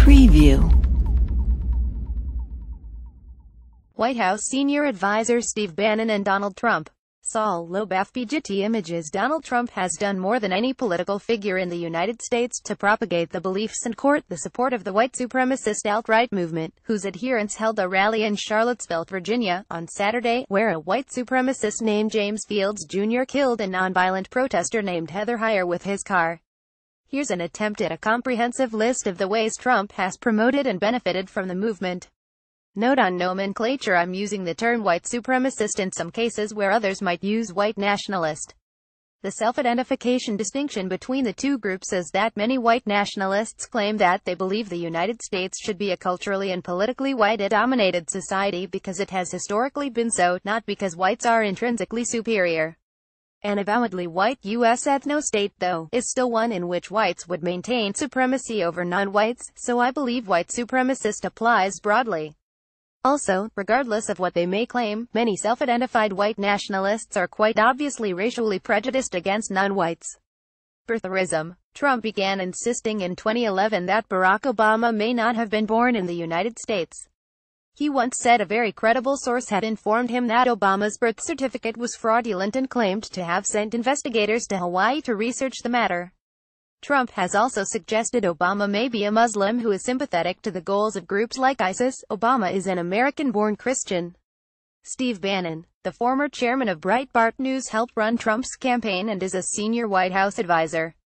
Preview. White House senior advisors Steve Bannon and Donald Trump. Saul Loeb FPGT Images. Donald Trump has done more than any political figure in the United States to propagate the beliefs and court the support of the white supremacist alt-right movement, whose adherents held a rally in Charlottesville, Virginia, on Saturday, where a white supremacist named James Fields Jr. killed a nonviolent protester named Heather Heyer with his car. Here's an attempt at a comprehensive list of the ways Trump has promoted and benefited from the movement. Note on nomenclature: I'm using the term white supremacist in some cases where others might use white nationalist. The self-identification distinction between the two groups is that many white nationalists claim that they believe the United States should be a culturally and politically white-dominated society because it has historically been so, not because whites are intrinsically superior. An avowedly white U.S. ethno-state, though, is still one in which whites would maintain supremacy over non-whites, so I believe white supremacist applies broadly. Also, regardless of what they may claim, many self-identified white nationalists are quite obviously racially prejudiced against non-whites. Birtherism. Trump began insisting in 2011 that Barack Obama may not have been born in the United States. He once said a very credible source had informed him that Obama's birth certificate was fraudulent and claimed to have sent investigators to Hawaii to research the matter. Trump has also suggested Obama may be a Muslim who is sympathetic to the goals of groups like ISIS. Obama is an American-born Christian. Steve Bannon, the former chairman of Breitbart News, helped run Trump's campaign and is a senior White House advisor.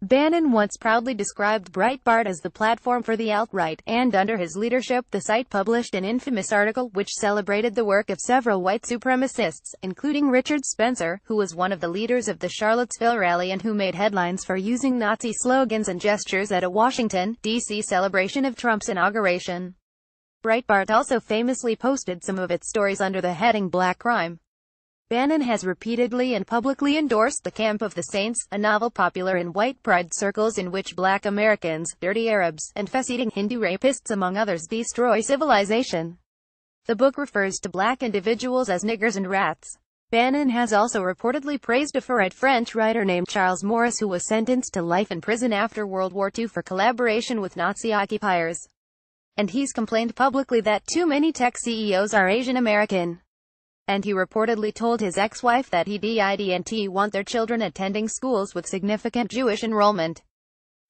Bannon once proudly described Breitbart as the platform for the alt-right, and under his leadership the site published an infamous article which celebrated the work of several white supremacists, including Richard Spencer, who was one of the leaders of the Charlottesville rally and who made headlines for using Nazi slogans and gestures at a Washington, D.C. celebration of Trump's inauguration. Breitbart also famously posted some of its stories under the heading Black Crime. Bannon has repeatedly and publicly endorsed The Camp of the Saints, a novel popular in white pride circles in which black Americans, dirty Arabs, and flesh-eating Hindu rapists among others destroy civilization. The book refers to black individuals as niggers and rats. Bannon has also reportedly praised a far-right French writer named Charles Maurras who was sentenced to life in prison after World War II for collaboration with Nazi occupiers. And he's complained publicly that too many tech CEOs are Asian American. And he reportedly told his ex-wife that he didn't want their children attending schools with significant Jewish enrollment.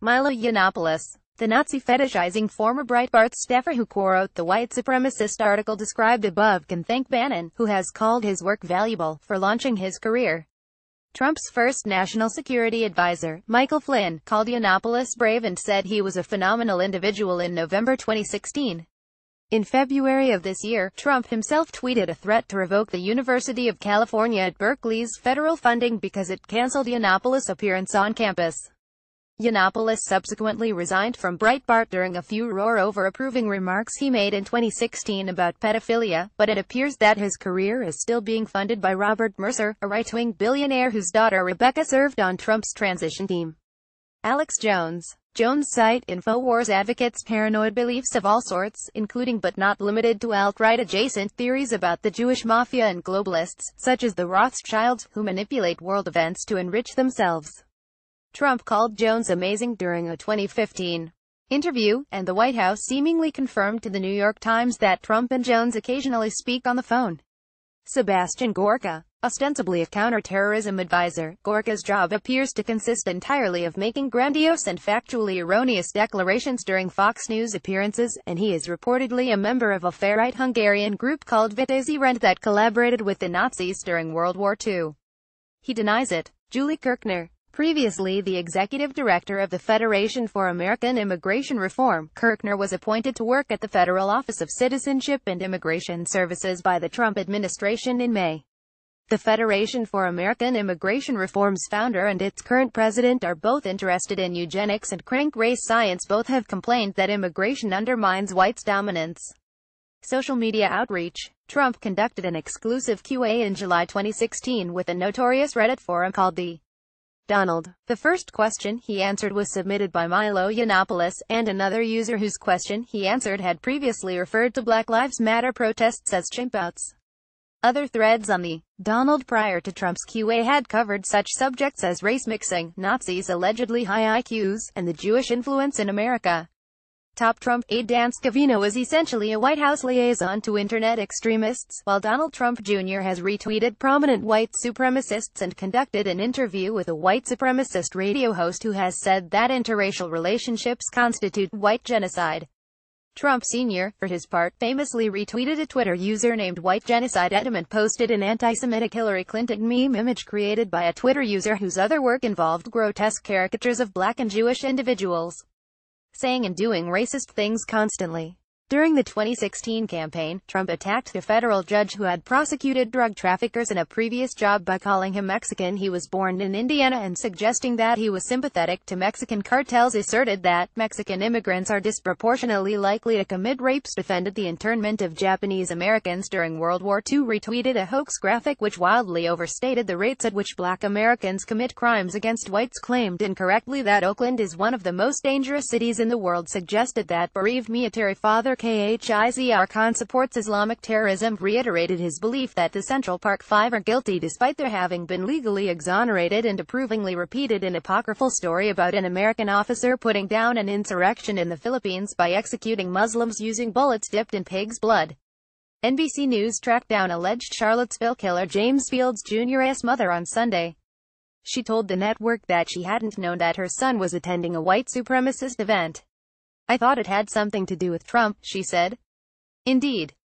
Milo Yiannopoulos, the Nazi-fetishizing former Breitbart staffer who co-wrote the white supremacist article described above, can thank Bannon, who has called his work valuable, for launching his career. Trump's first national security advisor, Michael Flynn, called Yiannopoulos brave and said he was a phenomenal individual in November 2016. In February of this year, Trump himself tweeted a threat to revoke the University of California at Berkeley's federal funding because it canceled Yiannopoulos' appearance on campus. Yiannopoulos subsequently resigned from Breitbart during a furor over approving remarks he made in 2016 about pedophilia, but it appears that his career is still being funded by Robert Mercer, a right-wing billionaire whose daughter Rebecca served on Trump's transition team. Alex Jones. Jones' site, InfoWars, advocates paranoid beliefs of all sorts, including but not limited to alt-right adjacent theories about the Jewish mafia and globalists, such as the Rothschilds, who manipulate world events to enrich themselves. Trump called Jones amazing during a 2015 interview, and the White House seemingly confirmed to the New York Times that Trump and Jones occasionally speak on the phone. Sebastian Gorka. Ostensibly a counterterrorism advisor, Gorka's job appears to consist entirely of making grandiose and factually erroneous declarations during Fox News appearances, and he is reportedly a member of a far-right Hungarian group called Vitézi Rend that collaborated with the Nazis during World War II. He denies it. Julie Kirchner. Previously the executive director of the Federation for American Immigration Reform, Kirchner was appointed to work at the Federal Office of Citizenship and Immigration Services by the Trump administration in May. The Federation for American Immigration Reform's founder and its current president are both interested in eugenics and crank race science. Both have complained that immigration undermines whites' dominance. Social media outreach. Trump conducted an exclusive Q&A in July 2016 with a notorious Reddit forum called the Donald. The first question he answered was submitted by Milo Yiannopoulos, and another user whose question he answered had previously referred to Black Lives Matter protests as chimpouts. Other threads on the Donald prior to Trump's Q&A had covered such subjects as race mixing, Nazis' allegedly high IQs, and the Jewish influence in America. Top Trump aide Dan Scavino is essentially a White House liaison to internet extremists, while Donald Trump Jr. has retweeted prominent white supremacists and conducted an interview with a white supremacist radio host who has said that interracial relationships constitute white genocide. Trump Sr., for his part, famously retweeted a Twitter user named White Genocide and posted an anti-Semitic Hillary Clinton meme image created by a Twitter user whose other work involved grotesque caricatures of black and Jewish individuals saying and doing racist things constantly. During the 2016 campaign, Trump attacked the federal judge who had prosecuted drug traffickers in a previous job by calling him Mexican. He was born in Indiana and suggesting that he was sympathetic to Mexican cartels, asserted that Mexican immigrants are disproportionately likely to commit rapes, defended the internment of Japanese Americans during World War II, retweeted a hoax graphic which wildly overstated the rates at which black Americans commit crimes against whites, claimed incorrectly that Oakland is one of the most dangerous cities in the world, suggested that bereaved military father Khizr Khan supports Islamic terrorism, reiterated his belief that the Central Park Five are guilty despite their having been legally exonerated, and approvingly repeated an apocryphal story about an American officer putting down an insurrection in the Philippines by executing Muslims using bullets dipped in pig's blood. NBC News tracked down alleged Charlottesville killer James Fields Jr.'s mother on Sunday. She told the network that she hadn't known that her son was attending a white supremacist event. "I thought it had something to do with Trump," she said. "Indeed.